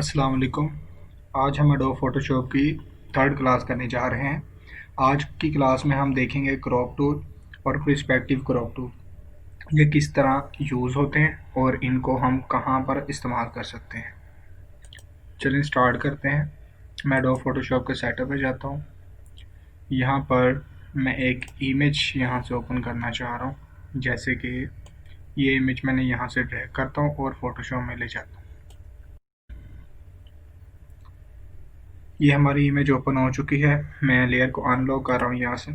अस्सलाम वालेकुम। आज हम एडोब फोटोशॉप की थर्ड क्लास करने जा रहे हैं। आज की क्लास में हम देखेंगे क्रॉप टूल और पर्सपेक्टिव क्रॉप टूल ये किस तरह यूज़ होते हैं और इनको हम कहां पर इस्तेमाल कर सकते हैं। चलिए स्टार्ट करते हैं। मैं एडोब फोटोशॉप के सेटअप पे जाता हूं। यहां पर मैं एक इमेज यहां से ओपन करना चाह रहा हूं। जैसे कि ये इमेज मैंने यहां से ड्रैग करता हूं और फोटोशॉप में ले जाता हूं। ये हमारी इमेज ओपन हो चुकी है। मैं लेयर को अनलॉक कर रहा हूँ यहाँ से।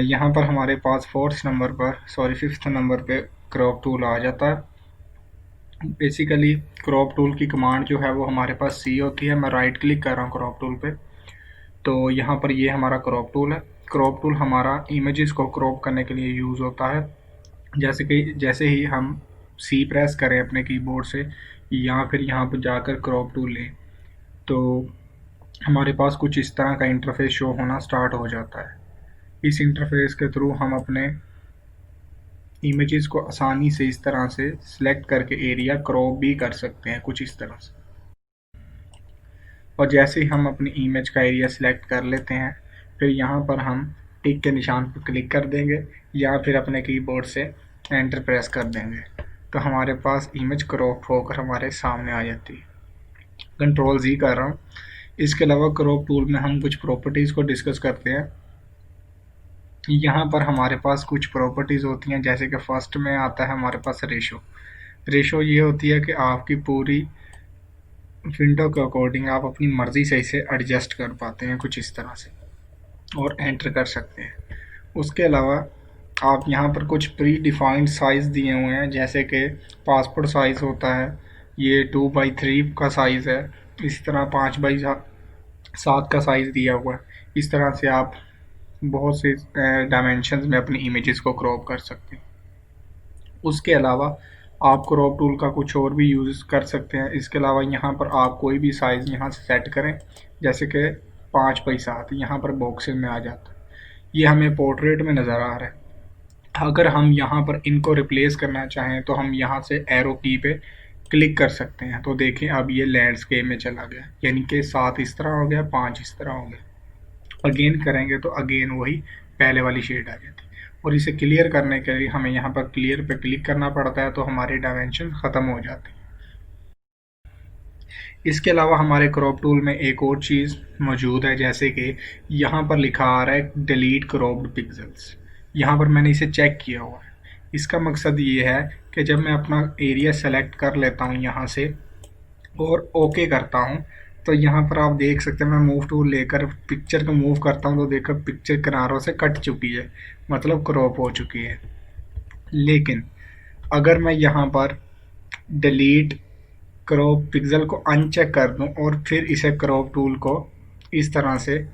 यहाँ पर हमारे पास फिफ्थ नंबर पे क्रॉप टूल आ जाता है। बेसिकली क्रॉप टूल की कमांड जो है वो हमारे पास सी होती है। मैं राइट क्लिक कर रहा हूँ क्रॉप टूल पे, तो यहाँ पर ये हमारा क्रॉप टूल है। क्रॉप टूल हमारा इमेजेस को क्रॉप करने के लिए यूज़ होता है। जैसे ही हम सी प्रेस करें अपने कीबोर्ड से या फिर यहाँ पर जाकर क्रॉप टूल लें, तो हमारे पास कुछ इस तरह का इंटरफेस शो होना स्टार्ट हो जाता है। इस इंटरफेस के थ्रू हम अपने इमेजेस को आसानी से इस तरह से सिलेक्ट करके एरिया क्रॉप भी कर सकते हैं, कुछ इस तरह से। और जैसे ही हम अपनी इमेज का एरिया सिलेक्ट कर लेते हैं, फिर यहाँ पर हम टिक के निशान पर क्लिक कर देंगे या फिर अपने कीबोर्ड से एंटर प्रेस कर देंगे, तो हमारे पास इमेज क्रॉप होकर हमारे सामने आ जाती है। कंट्रोल जी कर रहा हूँ। इसके अलावा क्रॉप टूल में हम कुछ प्रॉपर्टीज़ को डिस्कस करते हैं। यहाँ पर हमारे पास कुछ प्रॉपर्टीज़ होती हैं, जैसे कि फर्स्ट में आता है हमारे पास रेशो। रेशो ये होती है कि आपकी पूरी विंडो के अकॉर्डिंग आप अपनी मर्ज़ी से इसे एडजस्ट कर पाते हैं, कुछ इस तरह से, और एंटर कर सकते हैं। उसके अलावा आप यहाँ पर कुछ प्री डिफाइंड साइज़ दिए हुए हैं, जैसे कि पासपोर्ट साइज़ होता है, ये 2x3 का साइज़ है। इस तरह 5x7 का साइज़ दिया हुआ है। इस तरह से आप बहुत से डायमेंशंस में अपनी इमेजेस को क्रॉप कर सकते हैं। उसके अलावा आप क्रॉप टूल का कुछ और भी यूज़ कर सकते हैं। इसके अलावा यहाँ पर आप कोई भी साइज़ यहाँ से सेट करें, जैसे कि 5x7 यहाँ पर बॉक्सेस में आ जाता है। ये हमें पोर्ट्रेट में नज़र आ रहा है। अगर हम यहाँ पर इनको रिप्लेस करना चाहें तो हम यहाँ से एरो की पे क्लिक कर सकते हैं। तो देखें अब ये लैंडस्केप में चला गया, यानी कि 7 इस तरह हो गया, 5 इस तरह हो गया। अगेन करेंगे तो अगेन वही पहले वाली शेड आ जाती है। और इसे क्लियर करने के लिए हमें यहाँ पर क्लियर पे क्लिक करना पड़ता है, तो हमारे डायमेंशन ख़त्म हो जाते हैं। इसके अलावा हमारे क्रॉप टूल में एक और चीज़ मौजूद है, जैसे कि यहाँ पर लिखा आ रहा है डिलीट क्रॉप्ड पिक्सल्स। यहाँ पर मैंने इसे चेक किया हुआ है। इसका मकसद ये है कि जब मैं अपना एरिया सेलेक्ट कर लेता हूँ यहाँ से और ओके करता हूँ, तो यहाँ पर आप देख सकते हैं मैं मूव टूल लेकर पिक्चर को मूव करता हूँ, तो देखो पिक्चर किनारों से कट चुकी है, मतलब क्रॉप हो चुकी है। लेकिन अगर मैं यहाँ पर डिलीट क्रॉप पिक्सल को अनचेक कर दूँ और फिर इसे क्रॉप टूल को इस तरह से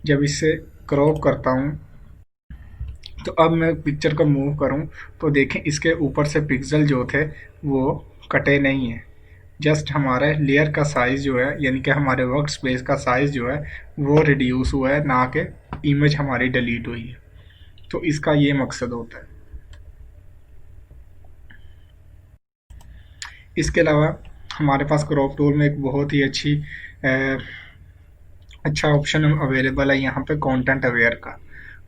जब इससे क्रॉप करता हूँ, तो अब मैं पिक्चर को मूव करूँ तो देखें इसके ऊपर से पिक्सल जो थे वो कटे नहीं हैं। जस्ट हमारे लेयर का साइज़ जो है, यानी कि हमारे वर्क स्पेस का साइज़ जो है वो रिड्यूस हुआ है, ना कि इमेज हमारी डिलीट हुई है। तो इसका ये मकसद होता है। इसके अलावा हमारे पास क्रॉप टूल में एक बहुत ही अच्छा ऑप्शन अवेलेबल है यहाँ पे, कंटेंट अवेयर का।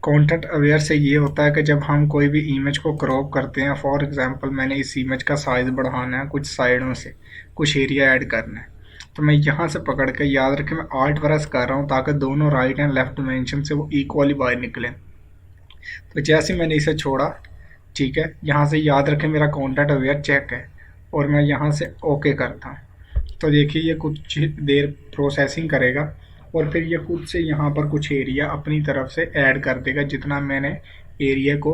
कंटेंट अवेयर से ये होता है कि जब हम कोई भी इमेज को क्रॉप करते हैं, फॉर एग्जांपल मैंने इस इमेज का साइज़ बढ़ाना है, कुछ साइडों से कुछ एरिया ऐड करना है, तो मैं यहाँ से पकड़ के, याद रखें मैं आल्ट प्रेस कर रहा हूँ ताकि दोनों राइट एंड लेफ्ट डायमेंशन से वो इक्वली बाहर निकलें। तो जैसे मैंने इसे छोड़ा, ठीक है, यहाँ से याद रखें मेरा कंटेंट अवेयर चेक है और मैं यहाँ से ओके करता हूँ, तो देखिए ये कुछ देर प्रोसेसिंग करेगा और फिर ये खुद से यहाँ पर कुछ एरिया अपनी तरफ से ऐड कर देगा, जितना मैंने एरिया को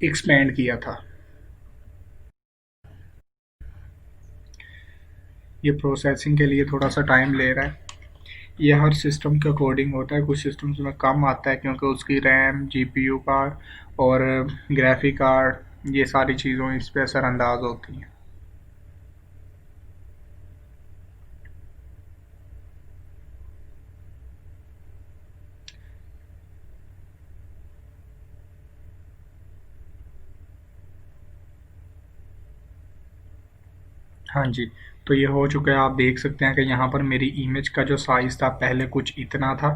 एक्सपेंड किया था। ये प्रोसेसिंग के लिए थोड़ा सा टाइम ले रहा है। ये हर सिस्टम के अकॉर्डिंग होता है, कुछ सिस्टम्स में कम आता है क्योंकि उसकी रैम, जीपीयू कार्ड और ग्राफिक कार्ड, ये सारी चीज़ों इस पर असरअंदाज होती हैं। हाँ जी, तो ये हो चुका है। आप देख सकते हैं कि यहाँ पर मेरी इमेज का जो साइज़ था पहले कुछ इतना था,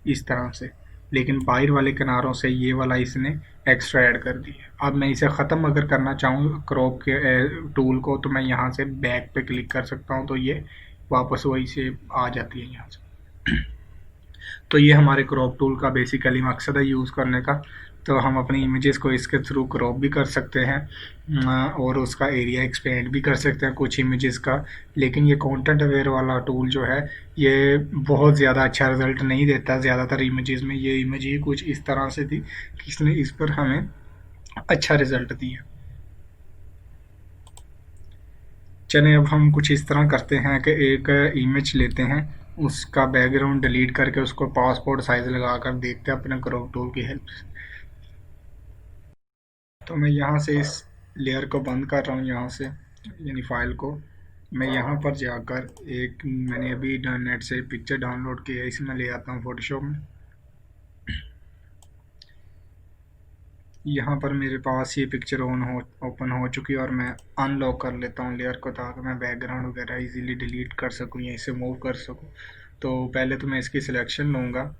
इस तरह से, लेकिन बाहर वाले किनारों से ये वाला इसने एक्स्ट्रा ऐड कर दिया। अब मैं इसे ख़त्म अगर करना चाहूँ क्रॉप के टूल को, तो मैं यहाँ से बैक पे क्लिक कर सकता हूँ, तो ये वापस वही से आ जाती है यहाँ से। तो ये हमारे क्रॉप टूल का बेसिकली मकसद है यूज़ करने का। तो हम अपनी इमेजेस को इसके थ्रू क्रॉप भी कर सकते हैं और उसका एरिया एक्सपेंड भी कर सकते हैं कुछ इमेजेस का। लेकिन ये कंटेंट अवेयर वाला टूल जो है ये बहुत ज़्यादा अच्छा रिजल्ट नहीं देता ज़्यादातर इमेजेस में। ये इमेज ही कुछ इस तरह से थी कि इसने इस पर हमें अच्छा रिजल्ट दिया। चलें अब हम कुछ इस तरह करते हैं कि एक इमेज लेते हैं, उसका बैकग्राउंड डिलीट करके उसको पासपोर्ट साइज़ लगाकर देखते हैं अपने क्रॉप टूल की हेल्प से। तो मैं यहाँ से इस लेयर को बंद कर रहा हूँ, यहाँ से यानी फाइल को। मैं यहाँ पर जाकर एक मैंने अभी नेट से पिक्चर डाउनलोड की है, इसे मैं ले आता हूँ फोटोशॉप में। यहाँ पर मेरे पास ये पिक्चर ओपन हो चुकी है और मैं अनलॉक कर लेता हूँ लेयर को, ताकि मैं बैकग्राउंड वगैरह इजीली डिलीट कर सकूँ या इसे मूव कर सकूँ। तो पहले तो मैं इसकी सिलेक्शन लूँगा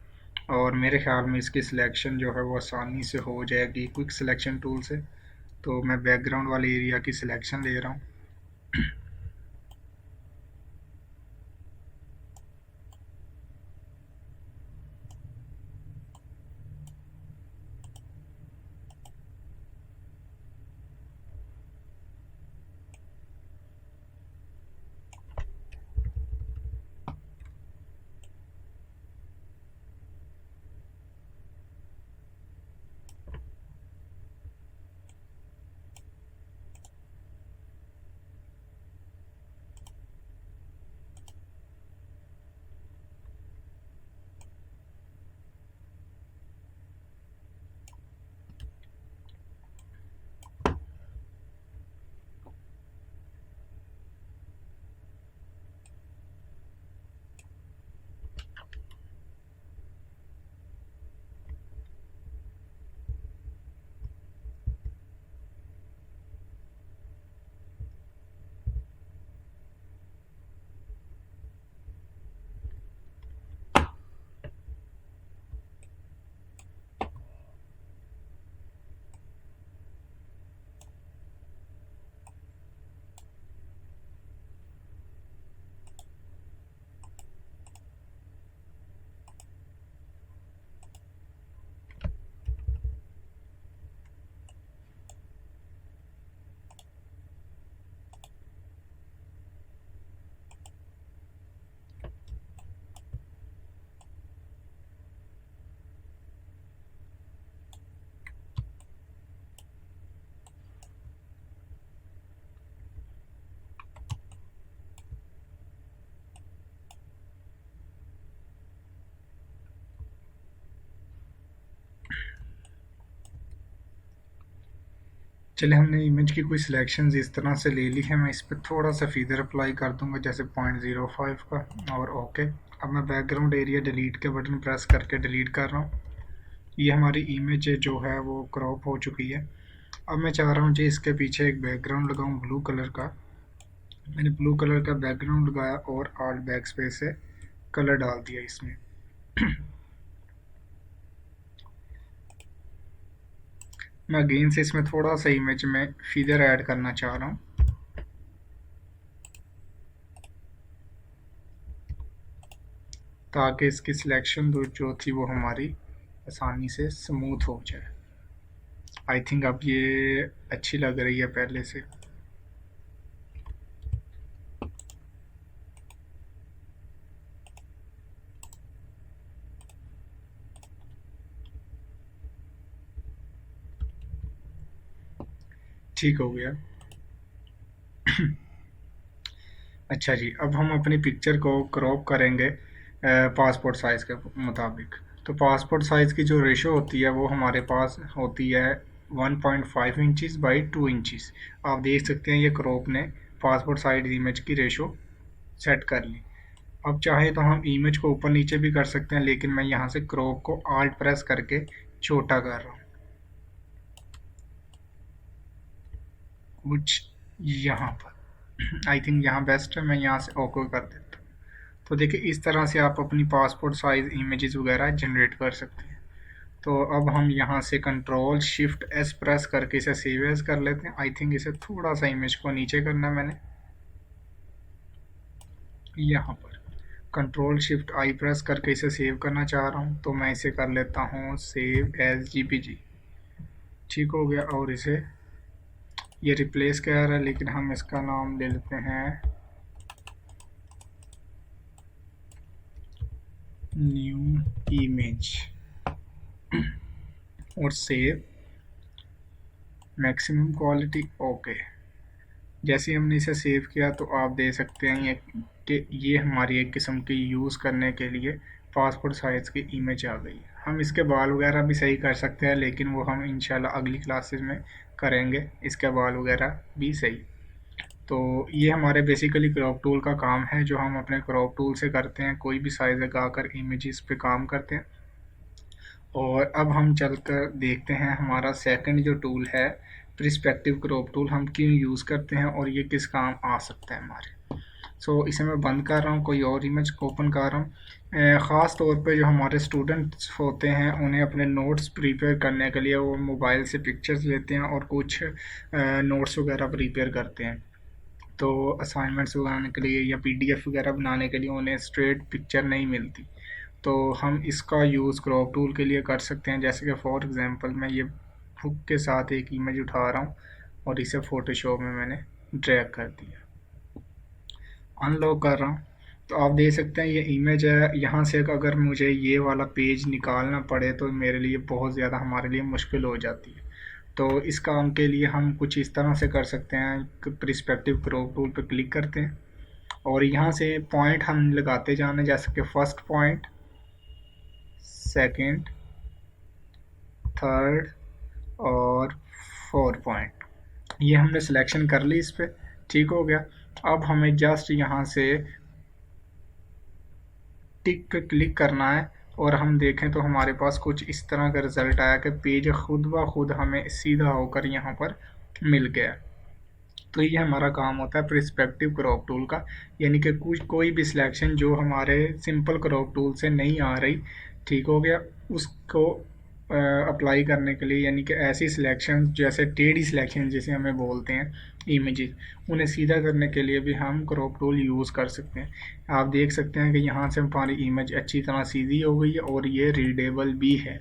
और मेरे ख्याल में इसकी सिलेक्शन जो है वो आसानी से हो जाएगी क्विक सिलेक्शन टूल से। तो मैं बैकग्राउंड वाले एरिया की सिलेक्शन ले रहा हूँ। चले हमने इमेज की कोई सिलेक्शंस इस तरह से ले ली है। मैं इस पर थोड़ा सा फीदर अप्लाई कर दूंगा, जैसे 0.05 का, और ओके। अब मैं बैकग्राउंड एरिया डिलीट के बटन प्रेस करके डिलीट कर रहा हूँ। ये हमारी इमेज जो है वो क्रॉप हो चुकी है। अब मैं चाह रहा हूँ जी इसके पीछे एक बैकग्राउंड लगाऊँ ब्लू कलर का। मैंने ब्लू कलर का बैकग्राउंड लगाया और आल्ट बैक स्पेस से कलर डाल दिया इसमें। मैं अगेन से इसमें थोड़ा सा इमेज में फीदर ऐड करना चाह रहा हूँ, ताकि इसकी सिलेक्शन जो थी वो हमारी आसानी से स्मूथ हो जाए। आई थिंक अब ये अच्छी लग रही है पहले से। ठीक हो गया। अच्छा जी, अब हम अपनी पिक्चर को क्रॉप करेंगे पासपोर्ट साइज़ के मुताबिक। तो पासपोर्ट साइज़ की जो रेशो होती है वो हमारे पास होती है 1.5 इंचज़ बाई 2 इंचज़। आप देख सकते हैं ये क्रॉप ने पासपोर्ट साइज इमेज की रेशो सेट कर ली। अब चाहे तो हम इमेज को ऊपर नीचे भी कर सकते हैं, लेकिन मैं यहाँ से क्रॉप को आल्ट प्रेस करके छोटा कर रहा हूँ कुछ यहाँ पर। आई थिंक यहाँ बेस्ट है, मैं यहाँ से ओके कर देता हूँ। तो देखिए इस तरह से आप अपनी पासपोर्ट साइज़ इमेजेस वगैरह जनरेट कर सकते हैं। तो अब हम यहाँ से कंट्रोल शिफ्ट एस प्रेस करके इसे सेव एज कर लेते हैं। आई थिंक इसे थोड़ा सा इमेज को नीचे करना है मैंने, यहाँ पर कंट्रोल शिफ्ट आई प्रेस करके इसे सेव करना चाह रहा हूँ, तो मैं इसे कर लेता हूँ सेव एज जीपीजी। ठीक हो गया। और इसे ये रिप्लेस कह रहा है, लेकिन हम इसका नाम ले लेते हैं न्यू इमेज और सेव मैक्सिमम क्वालिटी ओके। जैसे हमने इसे सेव किया तो आप देख सकते हैं कि ये हमारी एक किस्म की यूज़ करने के लिए पासपोर्ट साइज़ की इमेज आ गई। हम इसके बाल वगैरह भी सही कर सकते हैं, लेकिन वो हम इंशाल्लाह अगली क्लासेस में करेंगे, इसके बाल वगैरह भी सही। तो ये हमारे बेसिकली क्रॉप टूल का काम है, जो हम अपने क्रॉप टूल से करते हैं, कोई भी साइज़ लगाकर इमेजेस पे काम करते हैं। और अब हम चलकर देखते हैं हमारा सेकंड जो टूल है पर्सपेक्टिव क्रॉप टूल, हम क्यों यूज़ करते हैं और ये किस काम आ सकता है हमारे। इसे मैं बंद कर रहा हूँ, कोई और इमेज को ओपन कर रहा हूँ। ख़ास तौर पे जो हमारे स्टूडेंट्स होते हैं उन्हें अपने नोट्स प्रिपेयर करने के लिए वो मोबाइल से पिक्चर्स लेते हैं और कुछ नोट्स वगैरह प्रिपेयर करते हैं। तो असाइनमेंट्स बनाने के लिए या पीडीएफ वगैरह बनाने के लिए उन्हें स्ट्रेट पिक्चर नहीं मिलती, तो हम इसका यूज़ क्रॉप टूल के लिए कर सकते हैं। जैसे कि फॉर एग्जांपल मैं ये बुक के साथ एक इमेज उठा रहा हूँ और इसे फ़ोटोशॉप में मैंने ड्रैग कर दिया, अनलॉक कर रहा हूँ, तो आप देख सकते हैं ये इमेज है। यहाँ से अगर मुझे ये वाला पेज निकालना पड़े तो मेरे लिए बहुत ज़्यादा हमारे लिए मुश्किल हो जाती है। तो इस काम के लिए हम कुछ इस तरह से कर सकते हैं, पर्सपेक्टिव क्रॉप टूल पर क्लिक करते हैं और यहाँ से पॉइंट हम लगाते जाना, जैसे कि फर्स्ट पॉइंट, सेकंड, थर्ड और फोर्थ पॉइंट, ये हमने सिलेक्शन कर ली इस पर। ठीक हो गया। अब हमें जस्ट यहाँ से टिक पे क्लिक करना है और हम देखें तो हमारे पास कुछ इस तरह का रिज़ल्ट आया कि पेज खुद ब खुद हमें सीधा होकर यहाँ पर मिल गया। तो ये हमारा काम होता है पर्सपेक्टिव क्रॉप टूल का, यानी कि कोई भी सिलेक्शन जो हमारे सिंपल क्रॉप टूल से नहीं आ रही, ठीक हो गया, उसको अप्लाई करने के लिए, यानी कि ऐसी सिलेक्शन जैसे टेढ़ी सिलेक्शन जिसे हमें बोलते हैं इमेजेस, उन्हें सीधा करने के लिए भी हम क्रॉप टूल यूज़ कर सकते हैं। आप देख सकते हैं कि यहाँ से हमारी इमेज अच्छी तरह सीधी हो गई है और ये रीडेबल भी है।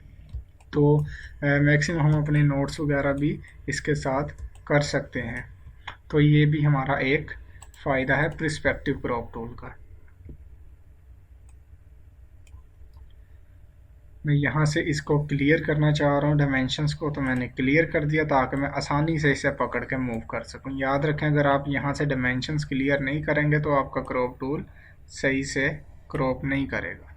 तो मैक्सिमम हम अपने नोट्स वगैरह भी इसके साथ कर सकते हैं। तो ये भी हमारा एक फ़ायदा है पर्सपेक्टिव क्रॉप टूल का। मैं यहाँ से इसको क्लियर करना चाह रहा हूँ डायमेंशंस को, तो मैंने क्लियर कर दिया ताकि मैं आसानी से इसे पकड़ के मूव कर सकूँ। याद रखें अगर आप यहाँ से डायमेंशंस क्लियर नहीं करेंगे तो आपका क्रॉप टूल सही से क्रॉप नहीं करेगा।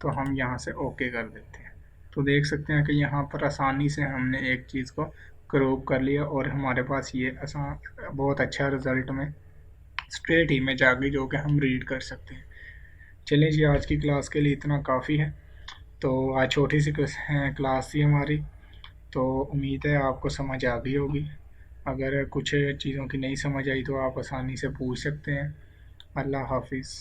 तो हम यहाँ से ओके कर देते हैं। तो देख सकते हैं कि यहाँ पर आसानी से हमने एक चीज़ को क्रॉप कर लिया और हमारे पास ये बहुत अच्छा रिज़ल्ट में स्ट्रेट इमेज आ गई जो कि हम रीड कर सकते हैं। चलिए जी, आज की क्लास के लिए इतना काफ़ी है। तो आज छोटी सी क्लास थी हमारी, तो उम्मीद है आपको समझ आ गई होगी। अगर कुछ चीज़ों की नहीं समझ आई तो आप आसानी से पूछ सकते हैं। अल्लाह हाफिज़।